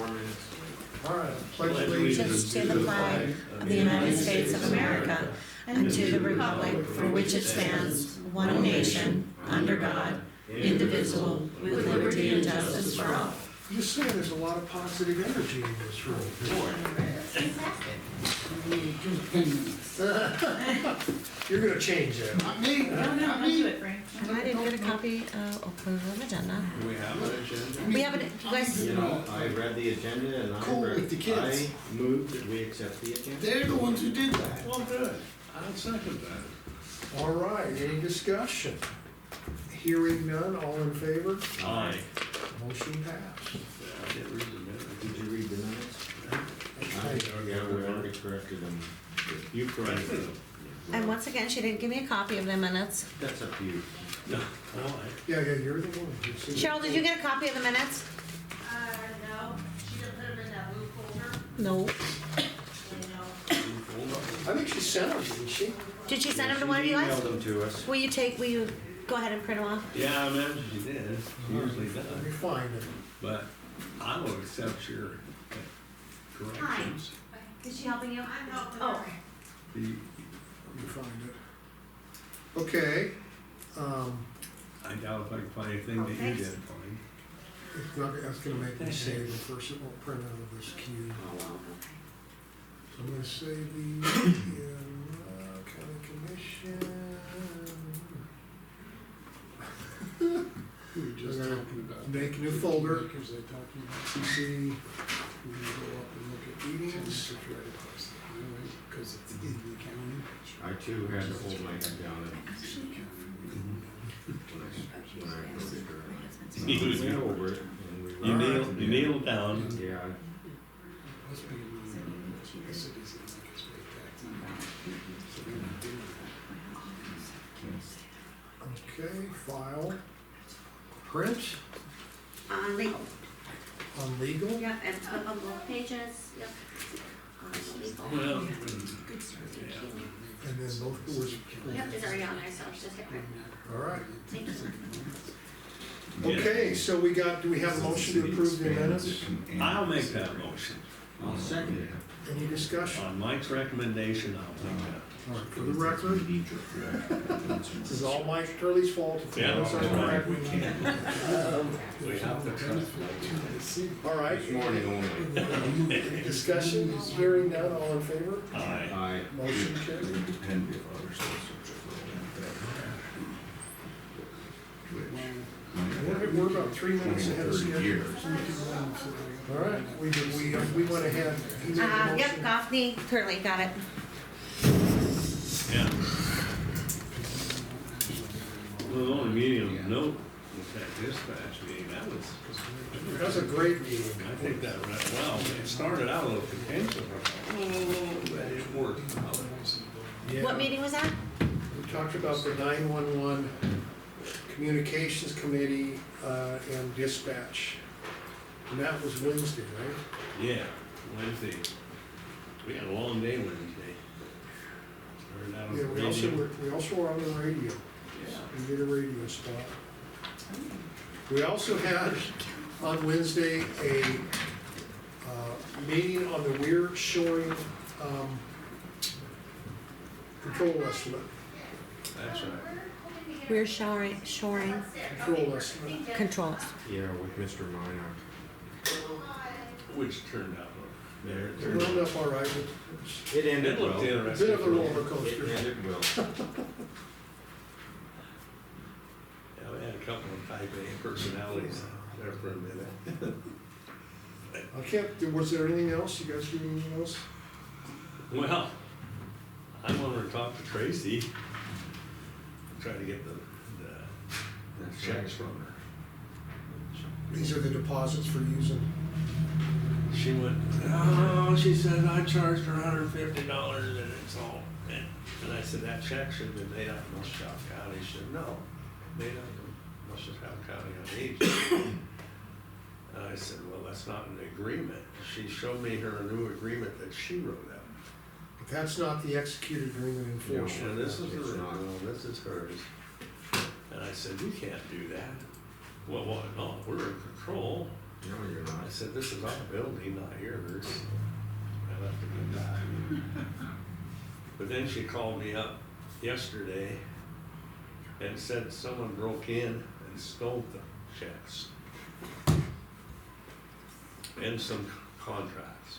4 minutes. All right, pledge Pledge allegiance to the flag of the United States of America and to the republic for which it stands, one nation, under God, indivisible, with liberty and justice for all. I'm just saying, there's a lot of positive energy in this room. You're gonna change that. Not me, No, not I'll do me. it, Frank. I didn't get a copy of approval of agenda. Do we have an agenda? We have it, you guys, You know, I read the agenda and Cool with the kids. I moved that we accept the agenda. They're the ones who did that. Well, good. I'll second that. All right, any discussion? Hearing none, all in favor? Aye. Motion passed. I didn't read the minutes. Did you read the minutes? Yeah, we already corrected them. You corrected them. and once again, she didn't give me a copy of the minutes. That's up to you. No. Yeah, you're the one. who said- Cheryl, did you get a copy of the minutes? No, she didn't put them in that blue folder, No. I think she sent them, didn't she? Did she send them to one of you guys? Emailed them to us. Will you go ahead and print them off? Yeah, I imagine she did. She usually Let me does. find it. But I will accept your corrections. Is she helping you? I'm helping Oh. her. The- Let me find it. Okay, I doubt if I can find anything that you Thanks. did find. it's not, that's gonna make me save the first print out of this queue. Oh, well, So I'm gonna save these in county commission. We were just Okay. talking about. Make a new folder. Because they're talking about. CC We can go up and look at meetings. it's right across the highway, because it's in the county. I too had to hold my head down and when I wrote it. You- We went over it and we. You kneel down. Yeah, Must be in the cities that make us pay taxes. So we're not doing that. Okay, file. Print Legal, on legal. yep, and on both pages, yep. Legal. Well, And then both doors. Yep, it's already on there, so it's just hit right. All right. Thank you. Okay, so do we have a motion to approve the minutes? I'll make that motion. I'll second it. Any discussion? On Mike's recommendation, I'll make that. All right, for the record, this is all Mike Turley's fault. If Yeah, it's that's incorrect, right. we can't. We have to trust. All right, This morning only. any discussion? Hearing none, all in favor? Aye. I, Motion carried. We're about 3 minutes ahead of schedule. All right, we went ahead. He made the Yep, motion. Goffney, Turley, got it. Yeah. Well, the only meeting of note was that dispatch meeting. That was, That was a great meeting. I think that went well. It started out a little contentious, but it worked out. Yeah. What meeting was that? We talked about the 911 Communications Committee and dispatch. And that was Wednesday, right? Yeah, Wednesday. We had a long day Wednesday. Started out on Yeah, the we radio. also were on the radio. Yeah. We did a radio spot. We also had on Wednesday a meeting on the weir shoring control estimate. That's right. We're shoring Control estimate. controls. yeah, with Mr. Minor. Which turned out, there, It turned wound out. up all right. It ended It looked well. interesting. Bit of a roller coaster. It ended well. Yeah, we had a couple of type A personalities there for a minute. I can't, was there anything else? You guys do anything else? Well, I wanted to talk to Tracy. Try to get the checks from her. These are the deposits for using. She went, oh, she said, I charged her $150 and it's all. And I said, that check should have been made out in Muscatine County. She said, no, made out in Muscatine County on agent. And I said, well, that's not an agreement. She showed me her new agreement that she wrote up. But that's not the executed agreement enforced. And this is the It's original, not. this is hers. And I said, you can't do that. Well, what, no, we're in control. No, you're I not. said, this is our building, not yours. I left it at that. But then she called me up yesterday and said someone broke in and stole the checks and some contracts.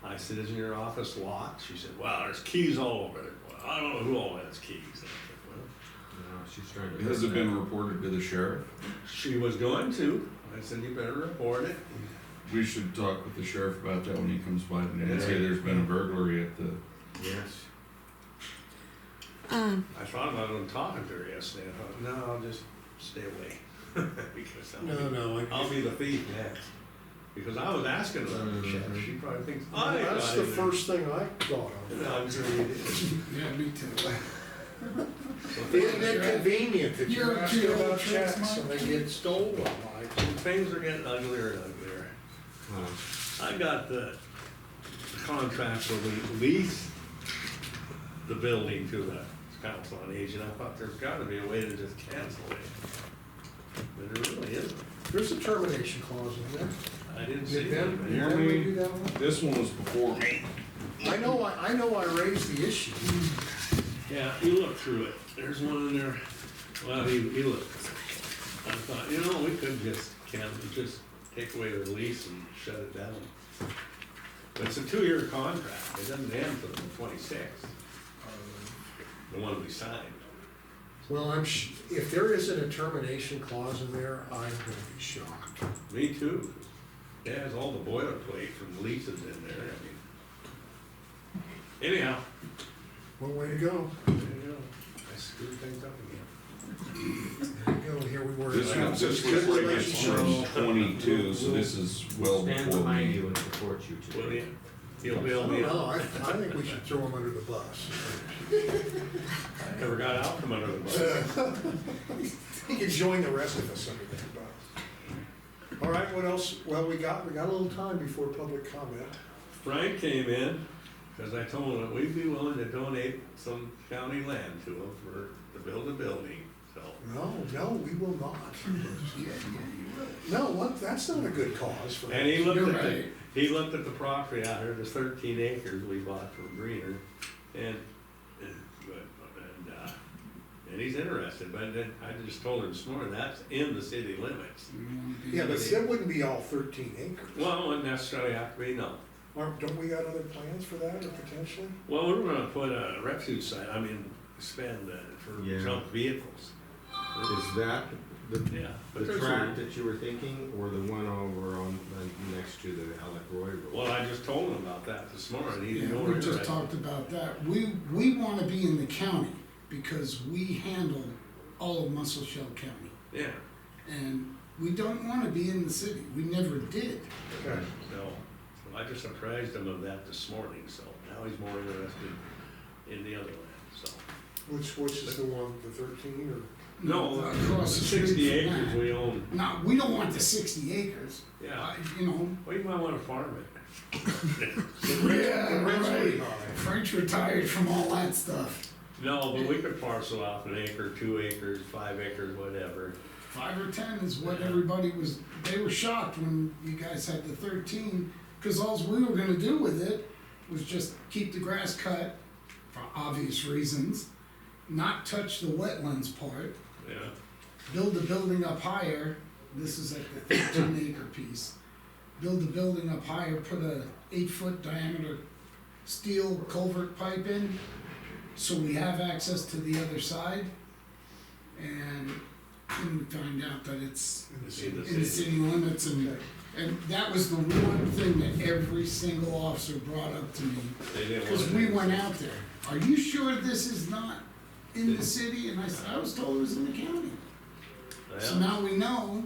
I said, isn't your office locked? She said, well, there's keys all over it. Well, I don't know who all has keys. I said, well, No, she's trying to. Has it been reported to the sheriff? she was going to. I said, you better report it. We should talk with the sheriff about that when he comes by today and say there's been a burglary at the, Yes. I thought about it talking to her yesterday. I thought, no, I'll just stay away. Because I'll be the thief next. Because I was asking about the check. She probably thinks, I got That's it the in there. first thing I thought And of. I'm sure you did. Yeah, me too. Isn't it convenient that you're You're asking too about old tricks, checks and Mike. they get stolen, like? Things are getting uglier and uglier. I got the contract where we lease the building to the council on aging. I thought there's gotta be a way to just cancel it. But there really isn't. There's a termination clause in there. I didn't see Did it. Ben, but did here- Ben review that one? this one was before me. I know I raised the issue. Yeah, he looked through it. There's one in there. Well, he looked. I thought, you know, we could just just take away the lease and shut it down. But it's a 2-year contract. It doesn't end till the 26th. The one we signed. Well, if there isn't a termination clause in there, I'm gonna be shocked. Me too. It has all the boilerplate from leases in there. I mean. Anyhow, One way to go. there you go. I screwed things up again. There you go, here we were. This one, this was Good like relationship. from 22, so this is well Stand before behind me. you and support you Will today. you? He'll I bail don't me know, out. I think we should throw him under the bus. I never got out from under the bus. He could join the rest of us under that bus. All right, what else? Well, we got a little time before public comment. Frank came in, cause I told him that we'd be willing to donate some county land to him to build a building, so. No, we will not. No, what, that's not a good cause for. And he looked You're at the, right. he looked at the property out here, there's 13 acres we bought from Greener, and he's interested, but then I just told him this morning, that's in the city limits. Yeah, but that wouldn't be all 13 acres. Well, it wouldn't necessarily have to be, no. Don't we got other plans for that, or potentially? Well, we're gonna put a refuge site, spend for Yeah. junk vehicles. Is that Yeah. but the there's tract that you were thinking, or the one over on, next to the Alec Roy Road? Well, I just told him about that this morning, he didn't Yeah, know we where just talked about that. We wanna be in the county because we handle all of Muscle Shell County. Yeah, And we don't wanna be in the city. We never did. Okay. no, so I just apprised him of that this morning, so now he's more interested in the other land, so. Which is the one, the 13 or? No, Across the street 60 from acres that. we own, No, we don't want the 60 acres. yeah, You know. well, you might wanna farm it. Yeah, The rent's pretty right. high. French retired from all that stuff. No, but we could parcel off an acre, 2 acres, 5 acres, whatever. 5 or 10 is what everybody was, they were shocked when you guys had the 13, because all we were gonna do with it was just keep the grass cut, for obvious reasons, not touch the wetlands part, Yeah, build the building up higher, this is like the 13-acre piece, build the building up higher, put a 8-foot diameter steel culvert pipe in, so we have access to the other side, and then we find out that it's In the in city. the in the city. city limits, Okay. and that was the one thing that every single officer brought up to me, They didn't want cause it. we went out there, are you sure this is not in the city? And I said, I was told it was in the county. So Yeah. now we know,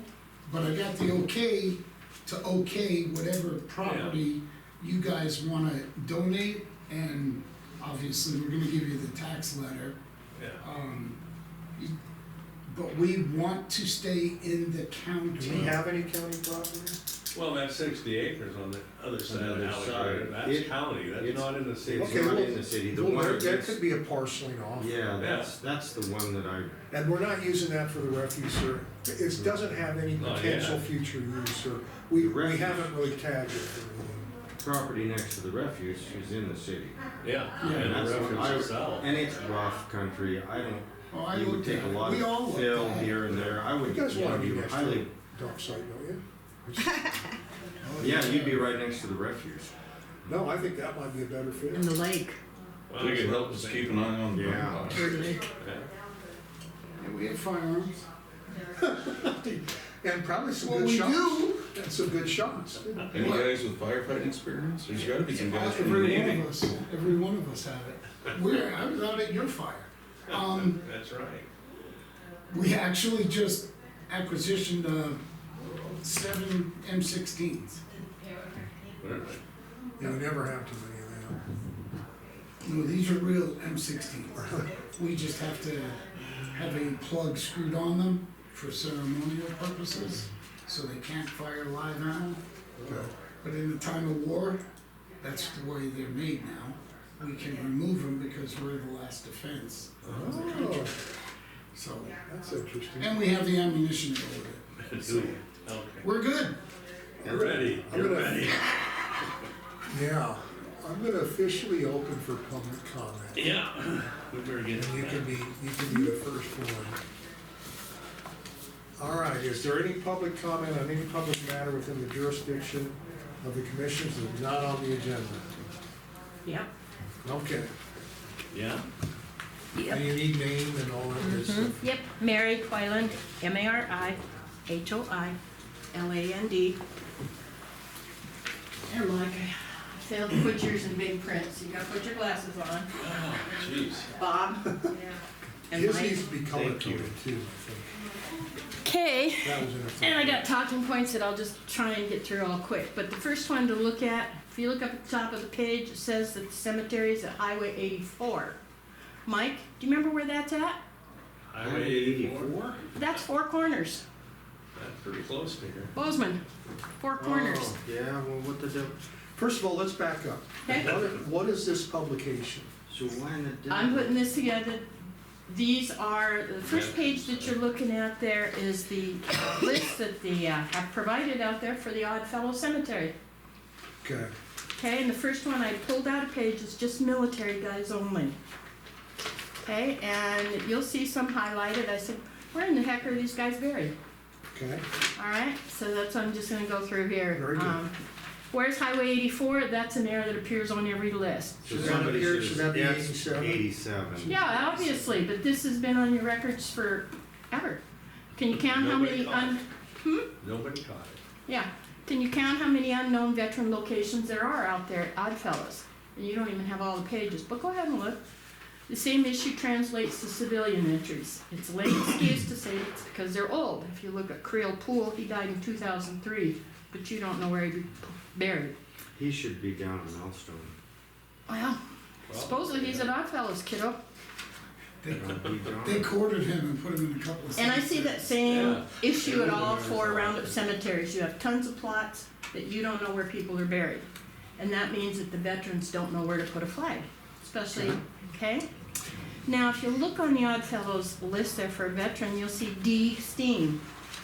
but I got the okay to okay whatever property you guys wanna donate, and obviously, we're gonna give you the tax letter. Yeah, you- But we want to stay in the county. Do we have any county property? well, that's 60 acres on the other side of other Alec side. Road, that's It- county, that's it's- not in the city. It's Okay, not well- in the city, the Well, one, there that's, could be a parceling off. yeah, that's the one that I, And we're not using that for the refuse It doesn't have any Oh, yeah. potential future use, or we Right. haven't really tagged it for anything. Property next to the refuge is in the city. Yeah, And and that's the what reference itself. And it's rough country, I don't, Oh, I you would looked take at a it. lot We all of looked fill at it. here and there, I You would, guys wanna be you next to highly, the dump site, don't you? Oh, yeah, you'd be right next to the refuge. No, I think that might be a better fit. In the lake. Well, I think it that's helps what keep an eye on the Yeah. dump Bird Lake. Yeah. And we have firearms. And probably some Well, good we shots. do. And some good shots. Any guys with firefighting experience? There's gotta be some guys from the Every one Navy. of us, every one of us have it. I was out at your fire. That's right. We actually just acquisitioned 7 M16s. Really. You never have too many of No, these are real M16s. We just have to have a plug screwed on them for ceremonial purposes, so they can't fire live ammo. them. But in the time of war, that's the way they're made now. We can remove them because we're the last defense of the country. Oh, So, that's interesting. and we have the ammunition to go with it. So, Okay. we're good. You're ready, I'm you're gonna- ready. Yeah, I'm gonna officially open for public comment. Yeah. We better get And you it. can be the first one. All right, is there any public comment on any public matter within the jurisdiction of the commissions that is not on the agenda? Yep. Okay, Yeah? Yep. and you need name and all that good stuff. Yep, Mary Quiland, MariHoiland. There, Mike, I failed to put yours in big print, so you gotta put your glasses on. Oh, jeez. Bob and His Mike. needs to be color Thank you. coded too, I think. Okay. That was in effect. And I got talking points that I'll just try and get through all quick. But the first one to look at, if you look up at the top of the page, it says that the cemetery is at Highway 84. Mike, do you remember where that's at? Highway 84? That's Four Corners, That's pretty close to here. Bozeman, Four Corners. Oh, yeah, well, what the, First of all, let's back up. Okay. What is this publication? so why in the devil? I'm putting this together. These are, the first page that you're looking at there is the list that the, have provided out there for the Oddfellow Cemetery. Okay, Okay, and the first one I pulled out a page is just military guys only. Okay, and you'll see some highlighted. I said, where in the heck are these guys buried? okay. Alright, so that's what I'm just gonna go through here. Very good. Where's Highway 84? That's an error that appears on every list. So Should that somebody appear- says, should that be yeah, it's 87? 87. Yeah, obviously, but this has been on your records forever. Can you count how Nobody many caught Nobody caught it. yeah. Can you count how many unknown veteran locations there are out there at Oddfellows? And you don't even have all the pages, but go ahead and look. The same issue translates to civilian entries. It's a lame excuse to say it's because they're old. If you look at Creel Poole, he died in 2003, but you don't know where he'd be buried. He should be down in Millstone. Well, supposedly he's at Oddfellows, kiddo. They, Be down. they quartered him and put him in a couple of. And I see that same Yeah. issue at all four roundup cemeteries. You have tons of plots that you don't know where people are buried. And that means that the veterans don't know where to put a flag, especially, okay? Now, if you look on the Oddfellows list there for a veteran, you'll see D. Steen.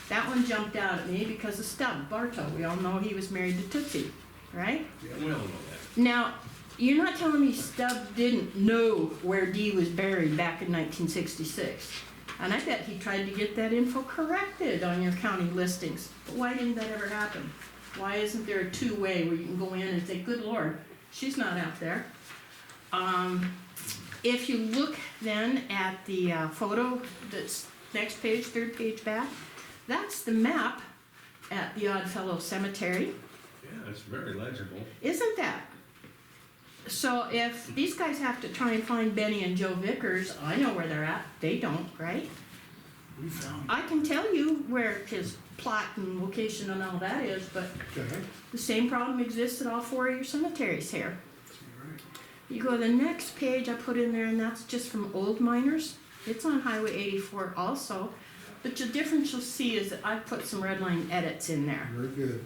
That one jumped out at me because of Stubb Bartow. We all know he was married to Tootsie, right? We all know that. Now, you're not telling me Stubb didn't know where Dee was buried back in 1966. And I bet he tried to get that info corrected on your county listings. But why didn't that ever happen? Why isn't there a two-way where you can go in and say, good Lord, she's not out there? If you look then at the photo that's next page, third page back, that's the map at the Oddfellow Cemetery. Yeah, it's very legible. Isn't that? So if these guys have to try and find Benny and Joe Vickers, I know where they're at. They don't, right? We found. I can tell you where his plot and location and all that is, but Okay. the same problem exists at all four of your cemeteries here. You go to the next page I put in there, and that's just from old miners. It's on Highway 84 also. But the difference you'll see is that I put some red line edits in there. Very good.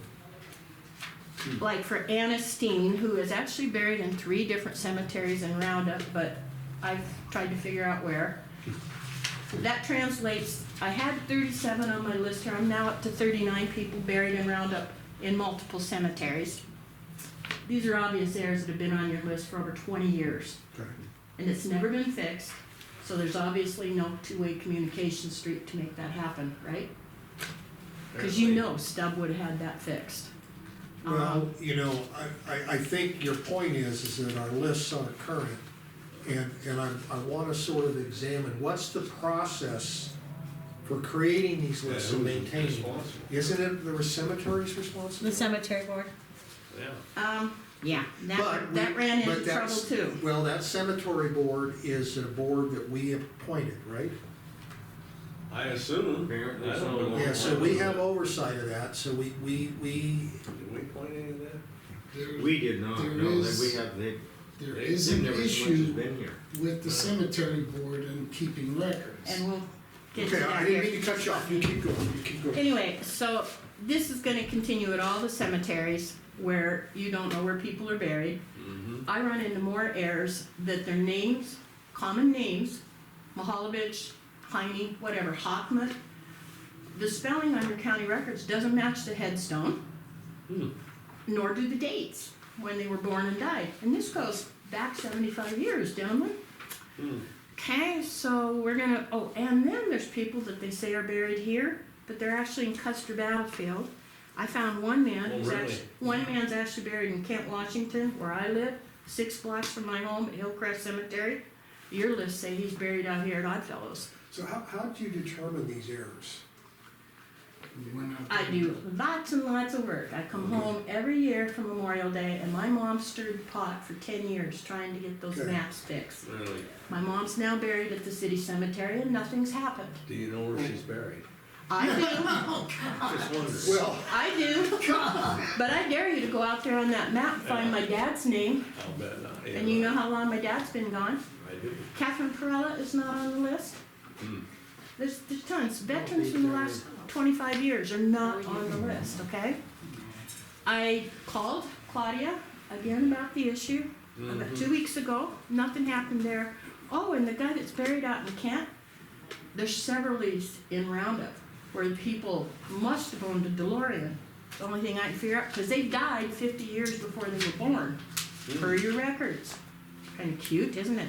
Like for Anna Steen, who is actually buried in 3 different cemeteries in Roundup, but I've tried to figure out where. That translates, I had 37 on my list here, I'm now up to 39 people buried in Roundup in multiple cemeteries. These are obvious errors that have been on your list for over 20 years, Okay. and it's never been fixed, so there's obviously no two-way communication street to make that happen, right? Because you know Stubb would have had that fixed. Well, you know, I think your point is that our lists aren't current, and I wanna sort of examine, what's the process for creating these lists and maintaining them? Isn't it the cemetery's responsibility? The cemetery board. Yeah. Yeah, But that ran but into trouble that's- too. Well, that cemetery board is a board that we appointed, right? I assume. Apparently I don't so. know. Yeah, so we have oversight of that, so we, Did we point any of that? There, We did not, There no, is- we have, there They've is they've an never so much as issue been here. with the cemetery board and keeping records. And we'll get to okay, that I here. didn't mean to cut you off, you keep going. Anyway, so this is gonna continue at all the cemeteries where you don't know where people are buried. Mm-hmm. I run into more errors that their names, common names, Mahalovich, Heine, whatever, Hockman, the spelling on your county records doesn't match the headstone, nor do the dates when they were born and died. And this goes back 75 years, gentlemen. Okay, so we're gonna, oh, and then there's people that they say are buried here, but they're actually in Custer Battlefield. I found one man Oh, who's really? actually, one man's actually buried in Kent, Washington, where I live, 6 blocks from my home at Hillcrest Cemetery. Your lists say he's buried out here at Oddfellows. So how do you determine these errors? We went out I there. do lots and lots of work. I come home every year for Memorial Day, and my mom stirred the pot for 10 years trying to get those Okay. maps fixed. Really? My mom's now buried at the city cemetery, and nothing's happened. Do you know where she's buried? I do. Just wondering. Well, I do, but I dare you to go out there on that map and find my dad's name, I'll bet not. Yeah, and you know how long my dad's been gone. I do. Catherine Perella is not on the list. Hmm. There's tons, veterans from the last 25 years are not on the list, okay? I called Claudia again about the issue, about 2 weeks ago, nothing happened there. Oh, and the guy that's buried out in Kent, there's several leads in Roundup where the people must have owned a DeLorean. The only thing I can figure out, because they died 50 years before they were born, per your records. Kind of cute, isn't it?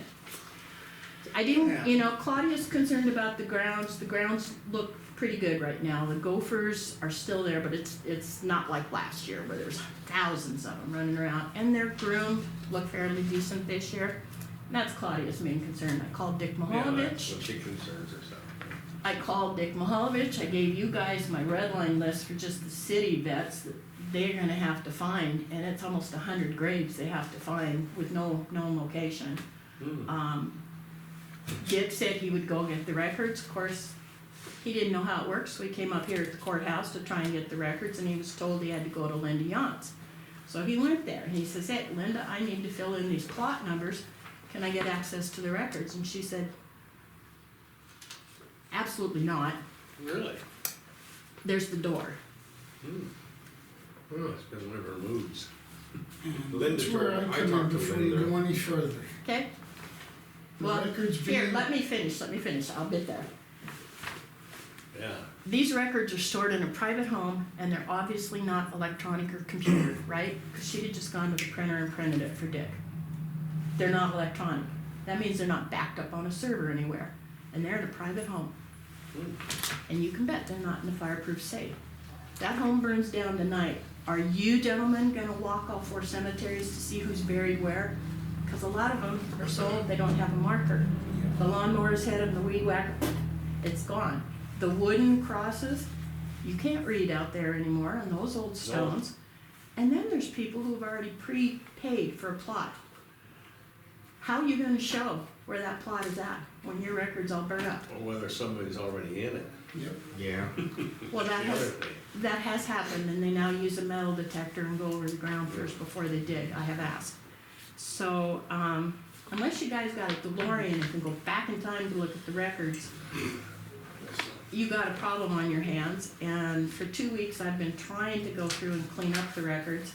I didn't, you know, Claudia's concerned about the grounds. The grounds look pretty good right now. The gophers are still there, but it's not like last year where there's thousands of them running around. And they're groomed, look fairly decent this year. And that's Claudia's main concern. I called Dick Yeah, Mahalovich. that's what she concerns herself. I called Dick Mahalovich. I gave you guys my red line list for just the city vets that they're gonna have to find, and it's almost 100 graves they have to find with no known location. Dick said he would go get the records. Of course, he didn't know how it works, so he came up here at the courthouse to try and get the records, and he was told he had to go to Linda Yance. So he went there, and he says, hey, Linda, I need to fill in these plot numbers. Can I get access to the records? And she said, absolutely not. Really? There's the door. Oh, it's been one of her moods. And Linda that's where told- I I come in talked to before you Linda. go any further. Okay? The Well, records here, being, let me finish. I'll get there. Yeah. These records are stored in a private home, and they're obviously not electronic or computer, right? Because she'd have just gone to the printer and printed it for Dick. They're not electronic. That means they're not backed up on a server anywhere, and they're in a private home. And you can bet they're not in a fireproof safe. That home burns down tonight. Are you gentlemen gonna walk all 4 cemeteries to see who's buried where? Because a lot of them are sold, they don't have a marker. The lawnmower's head and the weed whacker, it's gone. The wooden crosses, you can't read out there anymore on those old stones. And then there's people who've already prepaid for a plot. How are you gonna show where that plot is at when your records all burn up? Or whether somebody's already in it. yep, Yeah, Well, The other thing. that has happened, and they now use a metal detector and go over the ground first before they dig. I have asked. So, unless you guys got a DeLorean and can go back in time to look at the records, you got a problem on your hands. And for 2 weeks, I've been trying to go through and clean up the records.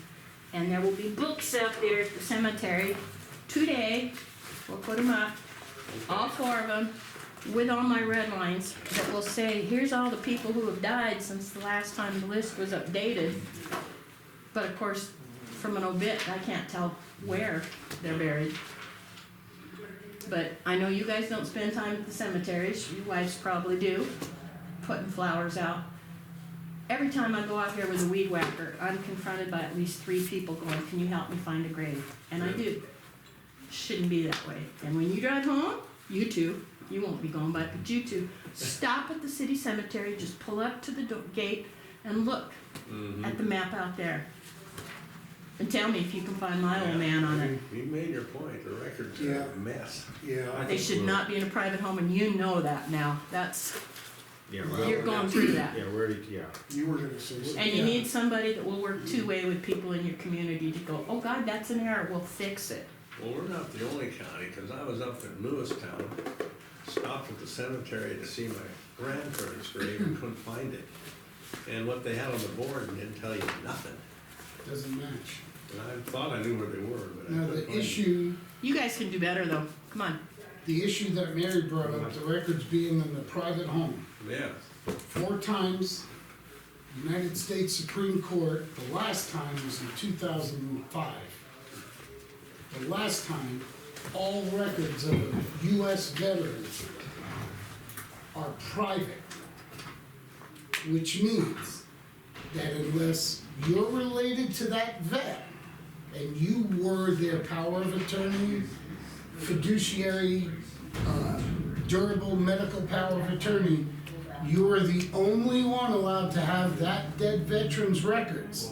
And there will be books out there at the cemetery today. We'll put them up, all 4 of them. with all my red lines that will say, here's all the people who have died since the last time the list was updated. But of course, from an obit, I can't tell where they're buried. But I know you guys don't spend time at the cemeteries, you wives probably do, putting flowers out. Every time I go out here with a weed whacker, I'm confronted by at least 3 people going, can you help me find a grave? And I do. Shouldn't be that way. And when you drive home, you two, you won't be going by, but you two, stop at the city cemetery, just pull up to the gate and look at the map out there. And tell me if you can find my old man on it. You made your point, the records are Yeah. a mess. Yeah, I They think should not be in a private home, and you know that now. That's, Yeah, you're going through that. Yeah, where did, yeah. you were gonna say something. And you need somebody that will work two-way with people in your community to go, oh God, that's an error, we'll fix it. Well, we're not the only county, cause I was up in Lewistown, stopped at the cemetery to see my grandparents' grave and couldn't find it. And what they had on the board didn't tell you nothing. Doesn't match. And I thought I knew where they were, but I Now, couldn't the find them. issue, You guys can do better though, come on. the issue that Mary brought up, the records being in the private home. Yeah, 4 times, United States Supreme Court, the last time was in 2005. The last time, all records of a US veteran are private. Which means that unless you're related to that vet, and you were their power of attorney, fiduciary, durable medical power of attorney, you are the only one allowed to have that dead veteran's records.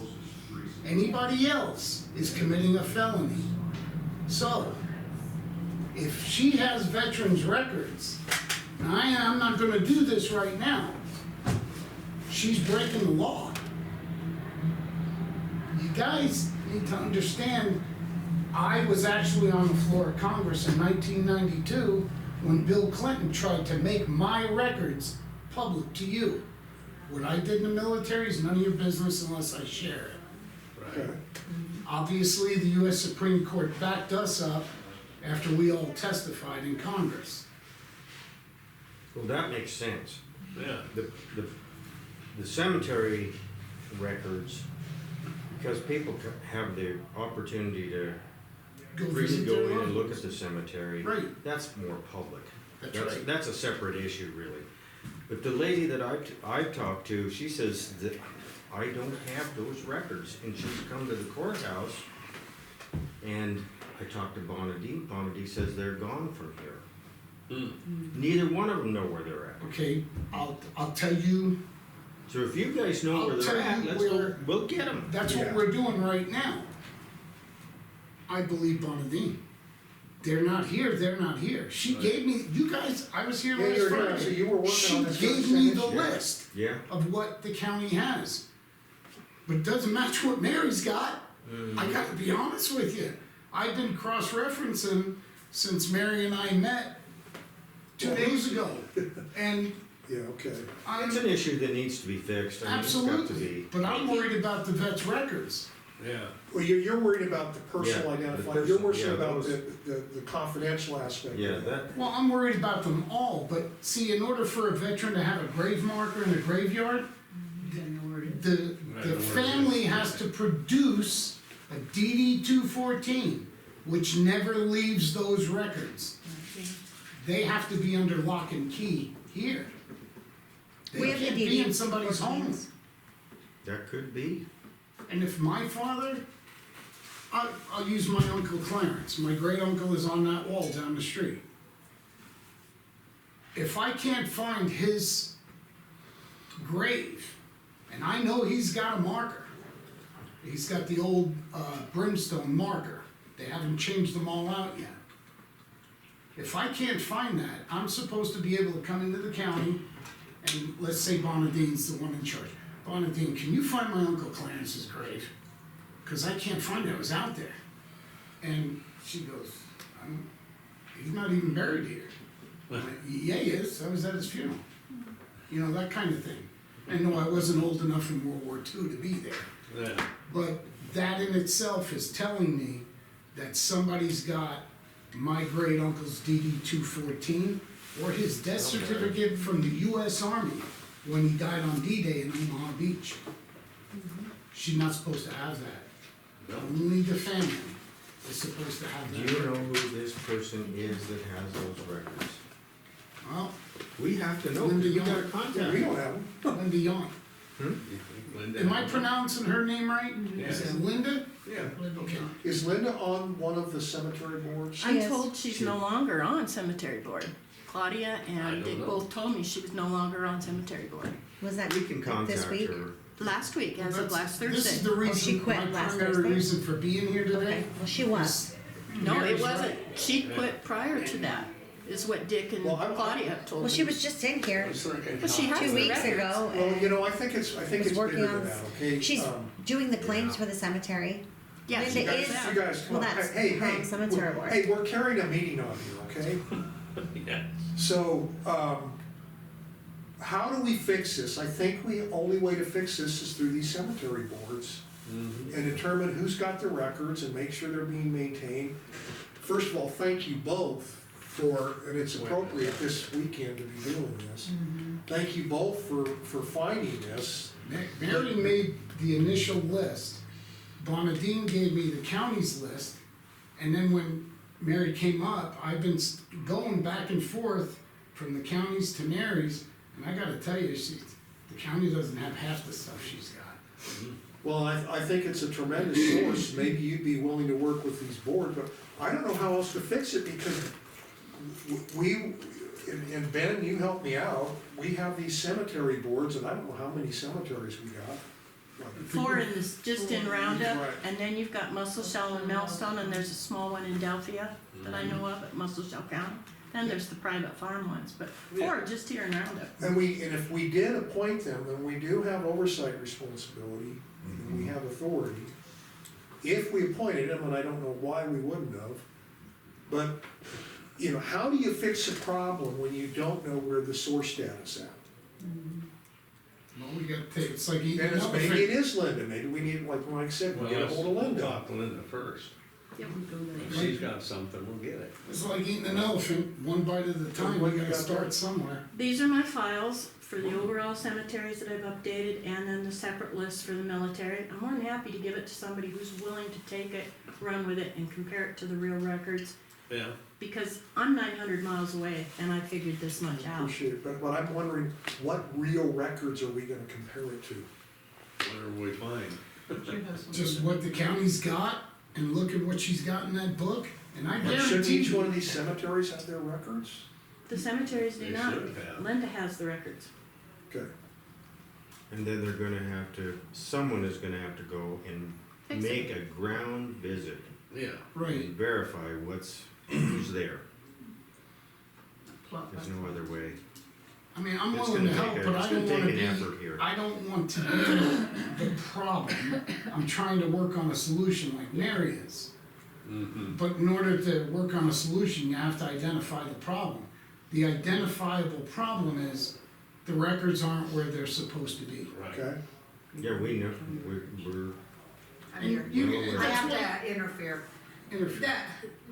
Anybody else is committing a felony. So, if she has veterans' records, and I'm not gonna do this right now, she's breaking the law. You guys need to understand, I was actually on the floor of Congress in 1992 when Bill Clinton tried to make my records public to you. What I did in the military is none of your business unless I share it. right. Obviously, the US Supreme Court backed us up after we all testified in Congress. Well, that makes sense. Yeah, The cemetery records, because people have the opportunity to Go freely visit go their in and loved look ones. at the cemetery. Right. That's more public. That's right. That's a separate issue, really. But the lady that I've talked to, she says that I don't have those records, and she's come to the courthouse, and I talked to Bonadie. Bonadie says they're gone from here. Neither one of them know where they're at. Okay, I'll tell you, So if you guys know I'll where tell they're at, you let's go, where- we'll get them. that's what Yeah. we're doing right now. I believe Bonadine. They're not here, they're not here. She gave me, you guys, I was here Yeah, last you're here, Friday. so you were working on this She gave very me same the issue. list Yeah, of what the county has. But it doesn't match what Mary's got. I gotta be honest with you. I've been cross-referencing since Mary and I met 2 days ago. And Yeah, okay. it's an issue that needs to be fixed. I mean, it's got to absolutely, be. but I'm worried about the vet's records. yeah. Well, you're worried about the personal Yeah, the identifier, you're person- worried yeah, about those- the confidential aspect. Yeah, that, Well, I'm worried about them all, but see, in order for a veteran to have a grave marker in a graveyard, the family has to produce a DD 214, which never leaves those records. They have to be under lock and key here. We They have the can't be in DD somebody's home. 214s. that could be. And if my father, I'll use my Uncle Clarence, my great uncle is on that wall down the street. If I can't find his grave, and I know he's got a marker, he's got the old brimstone marker, they haven't changed them all out yet. If I can't find that, I'm supposed to be able to come into the county, and let's say Bonadine's the one in charge. Bonadine, can you find my Uncle Clarence's grave? Cause I can't find it, it was out there. And she goes, he's not even buried here. I went, yeah, he is, I was at his funeral. You know, that kind of thing. And no, I wasn't old enough in World War II to be there. Yeah, But that in itself is telling me that somebody's got my great uncle's DD 214 or his death certificate from the US Army when he died on D-Day in Omaha Beach. She's not supposed to have that. Only the family is supposed to have Do that. you know who this person is that has those records? Well, We have to know, Linda we gotta Young. contact We her. don't have them. Linda Young. Linda. Am I pronouncing her name right? Yes. Is it Linda? Yeah. Okay. Is Linda on one of the cemetery boards? I'm told she's no longer on cemetery board. Claudia I and don't Dick know. both told me she was no longer on cemetery board. Was that We can this contact week? her. Last week, as of last This is Thursday. the reason, she quit my last primary Thursday? reason for being here today. Okay, well, she was. No, it Mary's wasn't. right. She quit prior to that, is what Dick and Well, I'm- Claudia have told me. Well, she was just in here But she has 2 the weeks records. ago Well, you and know, I think it's was bigger working than on, that, okay? she's doing the claims yeah. for the cemetery. Yeah, Linda she You does is- guys, that. you guys, come Well, on. that's Hey, from hey, cemetery board. hey, we're carrying a meeting on you, okay? Yeah. So, how do we fix this? I think the only way to fix this is through these cemetery boards Mhm. and determine who's got the records and make sure they're being maintained. First of all, thank you both for, and it's appropriate this weekend to be doing this. Thank you both for finding this. Mary made the initial list. Bonadine gave me the county's list. And then when Mary came up, I've been going back and forth from the counties to Mary's. And I gotta tell you, the county doesn't have half the stuff she's got. Well, I think it's a tremendous source. Maybe you'd be willing to work with these boards, but I don't know how else to fix it because we, and Ben, you help me out, we have these cemetery boards and I don't know how many cemeteries we got. Like, 4 in this, just in Roundup, Right. and then you've got Muscle Shell and Melstone, and there's a small one in Delphia that I know of at Muscle Shell County. Then there's the private farm ones, but 4 just here in Roundup. And if we did appoint them, then we do have oversight responsibility, and we have authority. If we appointed them, and I don't know why we wouldn't have, but, you know, how do you fix a problem when you don't know where the source data's at? Well, we gotta take, it's like eating And an maybe it elephant. is Linda, maybe we need, like Mike said, we get a hold of Linda. Talk to Linda first. If she's got something, we'll get it. It's like eating an elephant, one bite at a time, we gotta start somewhere. These are my files for the overall cemeteries that I've updated, and then the separate list for the military. I'm more than happy to give it to somebody who's willing to take it, run with it, and compare it to the real records. Yeah. Because I'm 900 miles away, and I figured this much out. Appreciate it, but I'm wondering, what real records are we gonna compare it to? Whatever we find. Just what the county's got, and look at what she's got in that book, and I Shouldn't guarantee each one you. of these cemeteries have their records? The cemeteries do They not. should have. Linda has the records. Okay. And then they're gonna have to, someone is gonna have to go and Fix make a ground visit Yeah. Right, and verify who's there. There's no other way. I mean, I'm It's willing gonna to help, take but it's I gonna don't wanna take an be, effort here. I don't want to be the problem. I'm trying to work on a solution like Mary is. Mm-hmm. But in order to work on a solution, you have to identify the problem. The identifiable problem is the records aren't where they're supposed to be. Right. Okay, Yeah, we know, we're, I'm here. And you, Well, I that's have what, to interfere. interfere.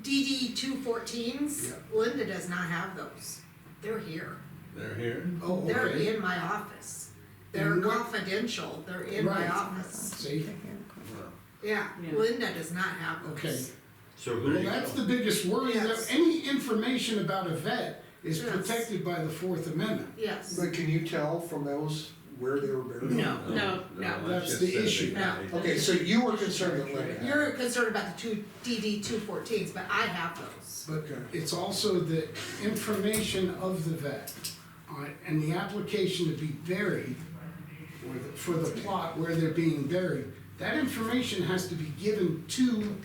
The DD 214s, Yeah. Linda does not have those. They're here. They're here. Oh, They're okay. in my office. They're And what- confidential. They're in my Right. office. See, Well, Yeah, Linda does not have those. okay. so Well, who, that's the biggest worry, that Yes. any information about a vet is Yes. protected by the Fourth Amendment. Yes. but can you tell from those where they were buried? No. No. That's just the that they issue. got it. Okay, so you were concerned that Linda had. You're concerned about the two DD 214s, but I have those. But Okay. it's also the information of the vet, and the application to be buried, or for the plot where they're being buried, that information has to be given to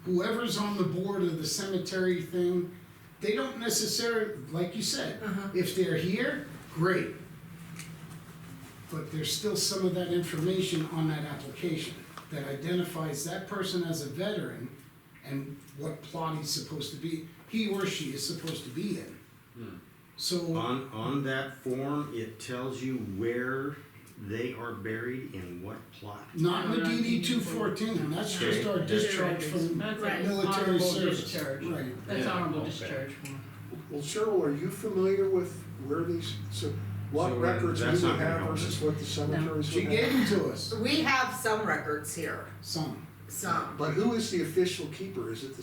whoever's on the board of the cemetery thing. They don't necessarily, like you said, if they're here, great. But there's still some of that information on that application that identifies that person as a veteran and what plot he's supposed to be, he or she is supposed to be in. So, on that form, it tells you where they are buried in what plot. not in the DD 214, and that's just our discharge from Right. military Honorable service. discharge. Right. That's Yeah, honorable okay. discharge. Well, Cheryl, are you familiar with where these, what So, records we that's would not gonna have help versus us. what the cemeteries She would gave have? them to us, We have some records here, some. some. But who is the official keeper? Is it the